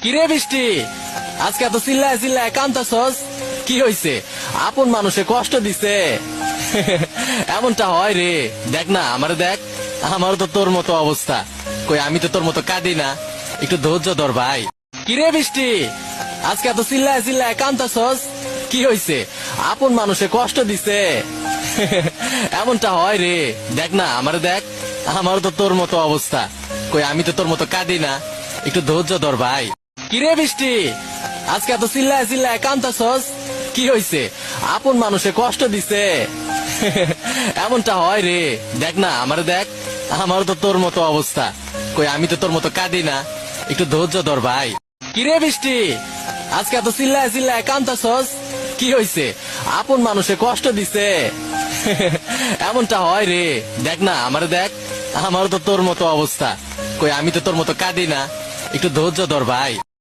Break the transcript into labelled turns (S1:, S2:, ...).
S1: কিরে বৃষ্টি, আজকে এত চিল্লায় চিল্লায় কান্তাছস, কি হইছে? আপন মানুষে কষ্ট দিছে। এমনটা হয় রে, দেখ না আমারে দেখ, আমারও তো তোর মতো অবস্থা। কই আমি তো তোর মতো কাঁদি না, একটু ধৈর্য ধর ভাই। কিরে বৃষ্টি, আজকে এত চিল্লায় চিল্লায় কান্তাছস, কি হইছে? আপন মানুষে কষ্ট দিছে। এমনটা হয় রে, দেখ না আমারে দেখ, আমারও তো তোর মতো অবস্থা। কই আমি তো তোর মতো কাঁদি না, একটু ধৈর্য ধর ভাই। কিরে বৃষ্টি, আজকে এত চিল্লায় চিল্লায় কান্তাছস, কি হইছে? আপন মানুষে কষ্ট দিছে। এমনটা হয় রে, দেখ না আমারে দেখ, আমারও তো তোর মতো অবস্থা। কই আমি তো তোর মতো কাঁদি না, একটু ধৈর্য ধর ভাই। কিরে বৃষ্টি, আজকে এত চিল্লায় চিল্লায় কান্তাছস, কি হইছে? আপন মানুষে কষ্ট দিছে। এমনটা হয় রে, দেখ না আমারে দেখ, আমারও তো তোর মতো অবস্থা। কই আমি তো তোর মতো কাঁদি না, একটু ধৈর্য ধর ভাই।